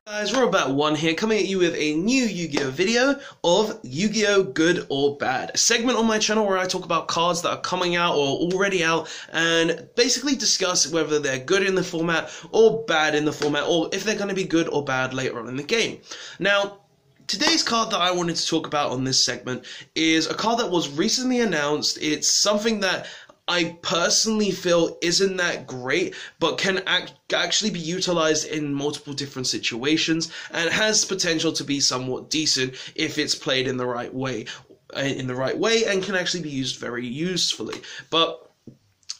Guys, Robot1 here, coming at you with a new Yu-Gi-Oh video of Yu-Gi-Oh! Good or Bad, a segment on my channel where I talk about cards that are coming out or already out and basically discuss whether they're good in the format or bad in the format, or if they're going to be good or bad later on in the game. Now, today's card that I wanted to talk about on this segment is a card that was recently announced. It's something that I personally feel isn't that great, but can actually be utilized in multiple different situations and has potential to be somewhat decent if it's played in the right way, and can actually be used very usefully. But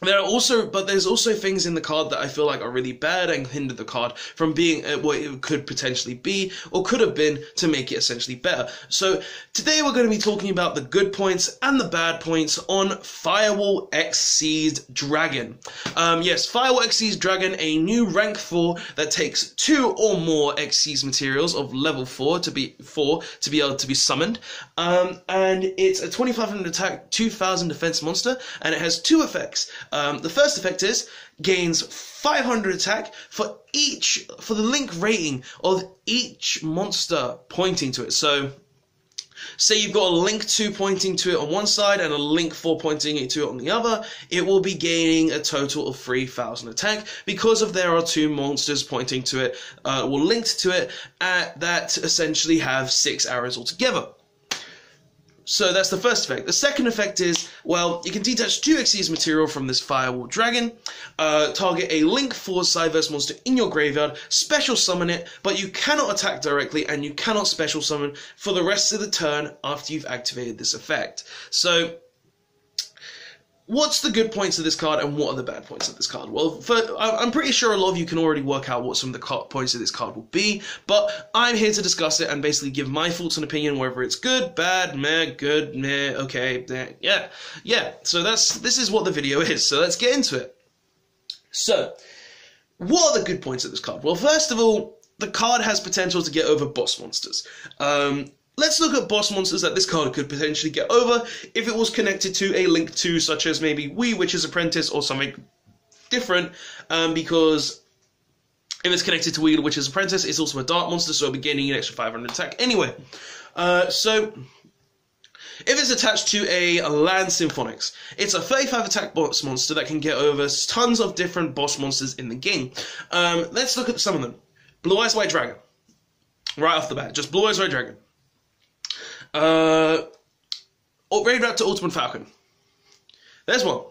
there's also things in the card that I feel like are really bad and hinder the card from being what it could potentially be or could have been to make it essentially better. So today we're going to be talking about the good points and the bad points on Firewall Xceed Dragon. Yes, Firewall Xceed Dragon, a new rank 4 that takes 2 or more Xceed materials of level 4 to be able to be summoned. And it's a 2500 attack, 2000 defense monster, and it has 2 effects. The first effect is gains 500 attack for the link rating of each monster pointing to it. So say you've got a link 2 pointing to it on one side and a link 4 pointing to it on the other, it will be gaining a total of 3000 attack because there are 2 monsters pointing to it, or linked to it, that essentially have 6 arrows altogether. So that's the first effect. The second effect is, well, you can detach 2 Xyz material from this Firewall Dragon, target a Link 4 Cyverse monster in your graveyard, special summon it, but you cannot attack directly and you cannot special summon for the rest of the turn after you've activated this effect. So what's the good points of this card and what are the bad points of this card? Well, I'm pretty sure a lot of you can already work out what some of the points of this card will be, but I'm here to discuss it and basically give my thoughts and opinion, whether it's good, bad, meh, good, meh, okay, yeah. So this is what the video is, so let's get into it. So, what are the good points of this card? Well, first of all, the card has potential to get over boss monsters. Let's look at boss monsters that this card could potentially get over if it was connected to a Link 2, such as maybe Witch's Apprentice or something different, because if it's connected to Witch's Apprentice, it's also a dark monster, so it'll be gaining an extra 500 attack. Anyway, so if it's attached to a Land Symphonics, it's a 35 attack boss monster that can get over tons of different boss monsters in the game. Let's look at some of them. Blue Eyes White Dragon. Right off the bat, just Blue Eyes White Dragon. Raid Raptor Ultimate Falcon. There's one.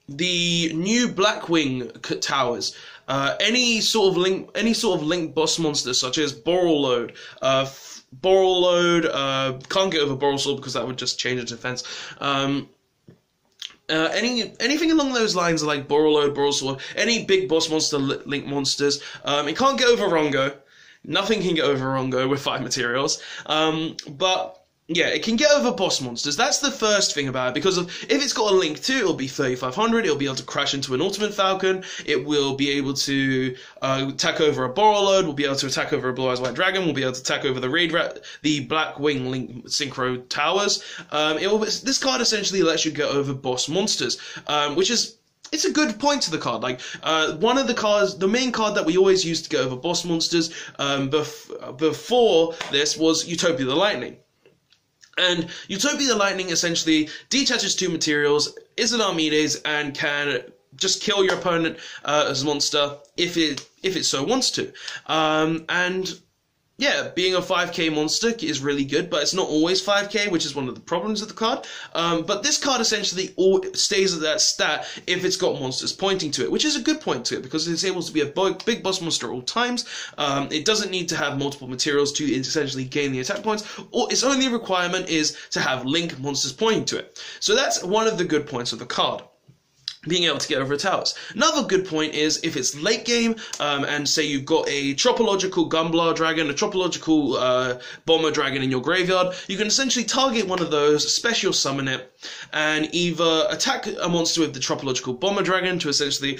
The new Blackwing Towers. Any sort of link boss monster such as Borrelload. Can't get over Borrelload because that would just change its defense. Anything along those lines like Borrelload, any big boss monster link monsters. It can't get over Rongo. Nothing can get over Rongo with 5 materials, but yeah, it can get over boss monsters. That's the first thing about it, because if it's got a Link 2, it'll be 3500, it'll be able to crash into an Ultimate Falcon, it will be able to attack over a Borrelload, will be able to attack over a Blue Eyes White Dragon, will be able to attack over the Blackwing Link Synchro Towers. This card essentially lets you get over boss monsters, which is... it's a good point to the card. Like, one of the cards, the main card that we always used to get over boss monsters before this was Utopia the Lightning. And Utopia the Lightning essentially detaches 2 materials, is an Armides, and can just kill your opponent as a monster if it so wants to. And yeah, being a 5k monster is really good, but it's not always 5k, which is one of the problems of the card. But this card essentially stays at that stat if it's got monsters pointing to it, which is a good point to it, because it's able to be a big boss monster at all times. It doesn't need to have multiple materials to essentially gain the attack points, or its only requirement is to have link monsters pointing to it. So that's one of the good points of the card, being able to get over towers. Another good point is if it's late game, and say you've got a Tropological Gumblar Dragon, a Tropological Bomber Dragon in your graveyard, you can essentially target one of those, special summon it, and either attack a monster with the Tropological Bomber Dragon to essentially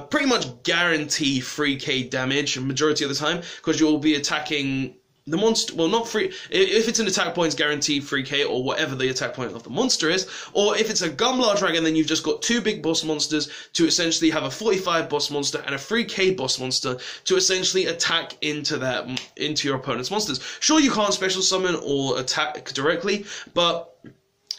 pretty much guarantee 3k damage majority of the time, because you'll be attacking the monster, well, not free, if it's an attack points guaranteed 3k or whatever the attack point of the monster is, or if it's a Gunblade Dragon, then you've just got 2 big boss monsters to essentially have a 45 boss monster and a 3k boss monster to essentially attack into your opponent's monsters. Sure, you can't special summon or attack directly, but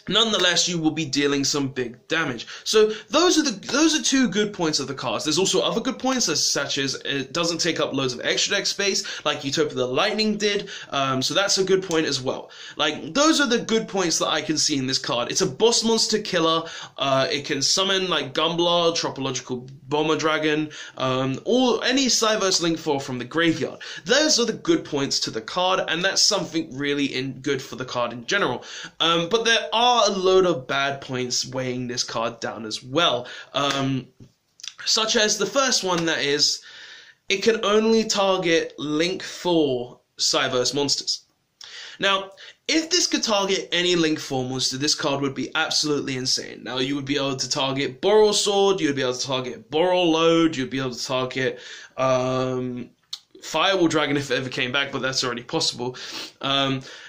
nonetheless, you will be dealing some big damage. So those are 2 good points of the cards. There's also other good points, such as it doesn't take up loads of extra deck space, like Utopia the Lightning did. So that's a good point as well. Like, those are the good points that I can see in this card. It's a boss monster killer. It can summon like Gunblade, Tropological Bomber Dragon, or any Cyverse Link 4 from the graveyard. Those are the good points to the card, and that's something really good for the card in general. But there are a load of bad points weighing this card down as well, such as the first one, that is, it can only target Link 4 Cyverse monsters. Now, if this could target any Link 4 monster, this card would be absolutely insane. Now, you would be able to target Boral Sword, you would be able to target Boral Load, you'd be able to target Firewall Dragon if it ever came back, but that's already possible.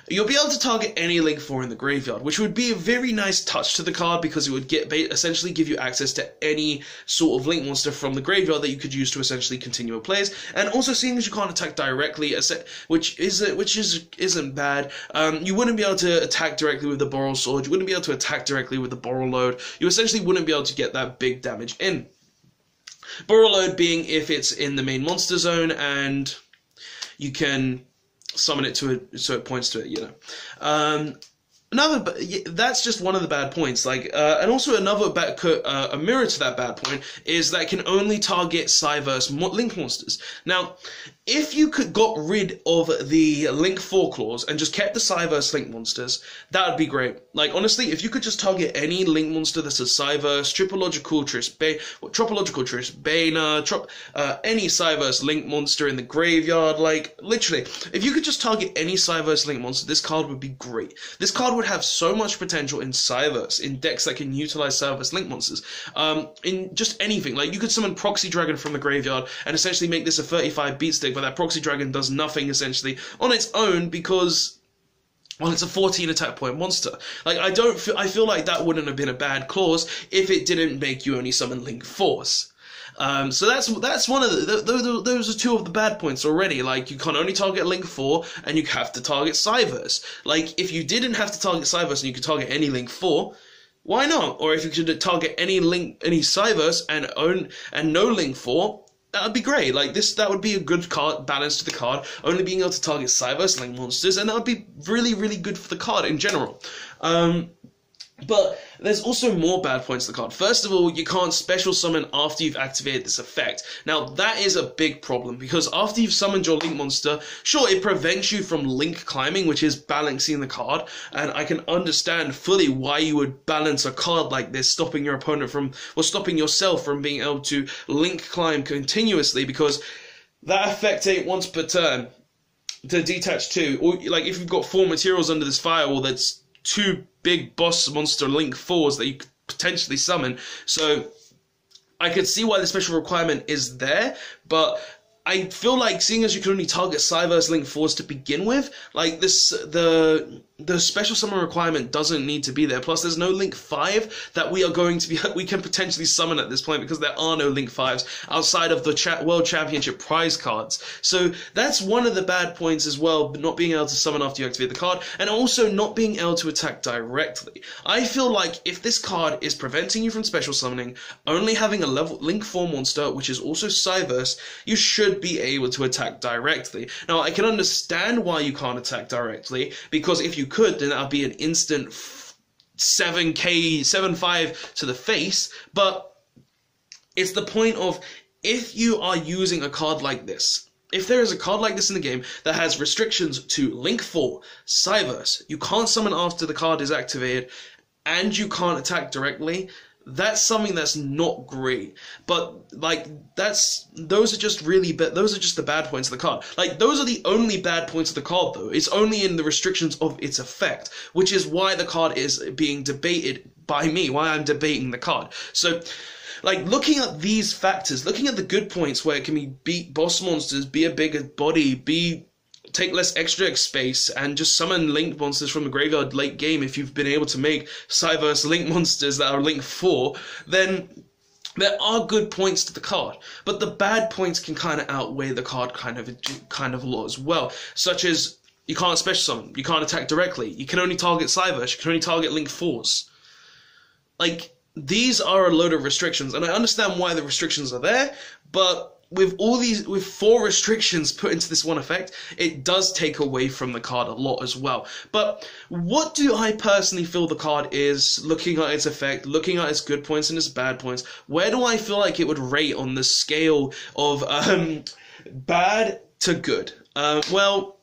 You'll be able to target any Link 4 in the graveyard, which would be a very nice touch to the card, because it would essentially give you access to any sort of Link monster from the graveyard that you could use to essentially continue plays. And also, seeing as you can't attack directly, which isn't bad, you wouldn't be able to attack directly with the Boral Sword, you wouldn't be able to attack directly with the Boral Load, you essentially wouldn't be able to get that big damage in. Boral Load being if it's in the main monster zone and you can summon it to it, so it points to it, you know. That's just one of the bad points. Like, and also another a mirror to that bad point is that it can only target Cyverse Link monsters. Now, if you got rid of the Link 4 clause and just kept the Cyverse Link monsters, that would be great. Like, honestly, if you could just target any Link monster that's a Cyverse, Tropological Trisbana, any Cyverse Link monster in the graveyard, like, literally, if you could just target any Cyverse Link monster, this card would be great. This card would have so much potential in Cyverse, in decks that can utilize Cyverse Link monsters, in just anything. Like, you could summon Proxy Dragon from the graveyard and essentially make this a 35 beat stick, but that Proxy Dragon does nothing essentially on its own because, well, it's a 14 attack point monster. Like, I feel like that wouldn't have been a bad clause if it didn't make you only summon Link Force. So that's one of those are 2 of the bad points already. Like, you can only target Link 4 and you have to target Cyverse. Like, if you didn't have to target Cyverse and you could target any Link 4, why not? Or if you could target any Cyverse and no Link 4, that would be great. Like, that would be a good balance to the card, only being able to target Cyverse Link monsters, and that would be really, really good for the card in general. But there's also more bad points to the card. First of all, you can't special summon after you've activated this effect. Now, that is a big problem, because after you've summoned your Link monster, sure, it prevents you from Link climbing, which is balancing the card, and I can understand fully why you would balance a card like this, stopping your opponent from, or stopping yourself from being able to Link climb continuously, because that effect ain't once per turn to detach 2. Or, like, if you've got 4 materials under this firewall, that's 2 big boss monster Link 4s that you could potentially summon. So I could see why the special requirement is there, but I feel like, seeing as you can only target Cyverse Link 4s to begin with, like, the special summon requirement doesn't need to be there. Plus, there's no Link 5 that we can potentially summon at this point, because there are no Link 5s outside of the World Championship prize cards. So that's one of the bad points as well, not being able to summon after you activate the card, and also not being able to attack directly. I feel like if this card is preventing you from special summoning, only having a Link 4 monster, which is also Cyverse, you should be able to attack directly. Now, I can understand why you can't attack directly, because if you could, then that would be an instant 7-5 to the face, but it's the point of, if you are using a card like this, if there is a card like this in the game that has restrictions to Link 4, Cyverse, you can't summon after the card is activated, and you can't attack directly, that's something that's not great. But, like, those are just the bad points of the card. Like, those are the only bad points of the card, though. It's only in the restrictions of its effect, which is why the card is being debated by me, why I'm debating the card. So, like, looking at these factors, looking at the good points where it can beat boss monsters, be a bigger body, take less extra space, and just summon link monsters from the graveyard late game. If you've been able to make Cyberse link monsters that are link 4, then there are good points to the card, but the bad points can kind of outweigh the card kind of a lot as well, such as you can't special summon, you can't attack directly, you can only target Cyberse, you can only target link 4s. Like, these are a load of restrictions, and I understand why the restrictions are there, but with 4 restrictions put into this one effect, it does take away from the card a lot as well. But what do I personally feel the card is, looking at its effect, looking at its good points and its bad points? Where do I feel like it would rate on the scale of bad to good? Well,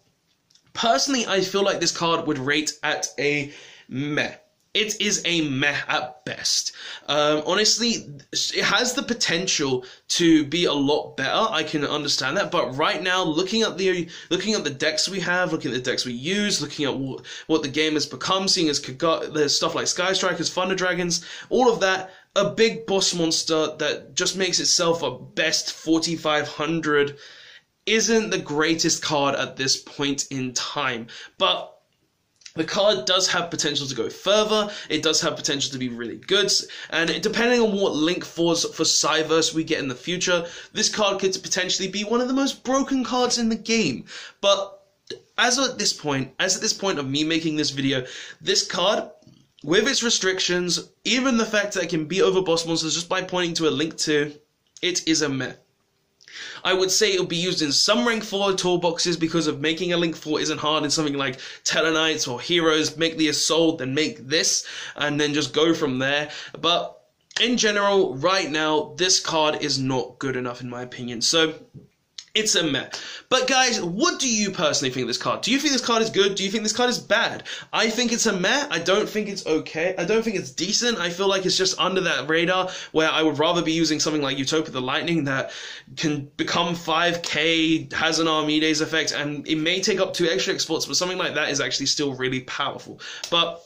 personally, I feel like this card would rate at a meh. It is a meh at best. Honestly, it has the potential to be a lot better. I can understand that, but right now, looking at the decks we have, looking at the decks we use, looking at what the game has become, seeing as there's stuff like Sky Strikers, Thunder Dragons, all of that, a big boss monster that just makes itself a best 4500 isn't the greatest card at this point in time, but the card does have potential to go further, it does have potential to be really good, and depending on what Link 4s for Cyberse we get in the future, this card could potentially be one of the most broken cards in the game. But as at this point of me making this video, this card, with its restrictions, even the fact that it can beat over boss monsters just by pointing to a Link 2, it is a meh. I would say it'll be used in some rank 4 toolboxes because of making a link 4 isn't hard in something like Tellarknights or Heroes. Make the Assault, then make this, and then just go from there. But in general, right now, this card is not good enough in my opinion. So it's a meh. But guys, what do you personally think of this card? Do you think this card is good? Do you think this card is bad? I think it's a meh. I don't think it's okay. I don't think it's decent. I feel like it's just under that radar, where I would rather be using something like Utopia the Lightning that can become 5k, has an Armides effect, and it may take up 2 extra exports, but something like that is actually still really powerful. But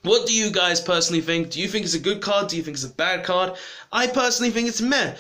what do you guys personally think? Do you think it's a good card? Do you think it's a bad card? I personally think it's meh.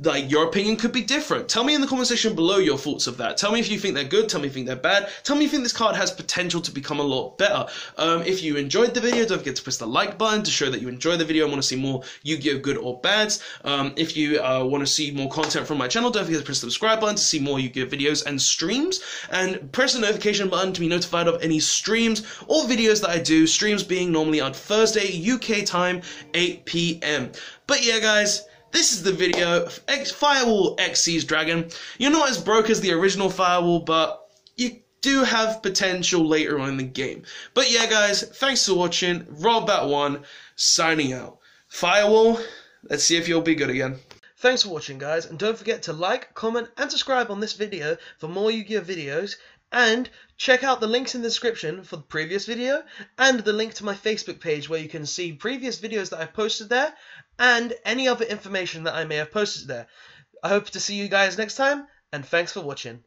Like, your opinion could be different. Tell me in the comment section below your thoughts of that. Tell me if you think they're good, tell me if you think they're bad, tell me if you think this card has potential to become a lot better. If you enjoyed the video, don't forget to press the like button to show that you enjoy the video and want to see more Yu-Gi-Oh! Good or Bads. If you want to see more content from my channel, don't forget to press the subscribe button to see more Yu-Gi-Oh! Videos and streams, and press the notification button to be notified of any streams or videos that I do, streams being normally on Thursday, UK time, 8 PM. But yeah guys, this is the video of Firewall Xceed's Dragon. You're not as broke as the original Firewall, but you do have potential later on in the game. But yeah guys, thanks for watching. Robbat1 signing out. Firewall, let's see if you'll be good again. Thanks for watching guys, and don't forget to like, comment and subscribe on this video for more Yu-Gi-Oh! Videos, and check out the links in the description for the previous video, and the link to my Facebook page where you can see previous videos that I've posted there, and any other information that I may have posted there. I hope to see you guys next time, and thanks for watching.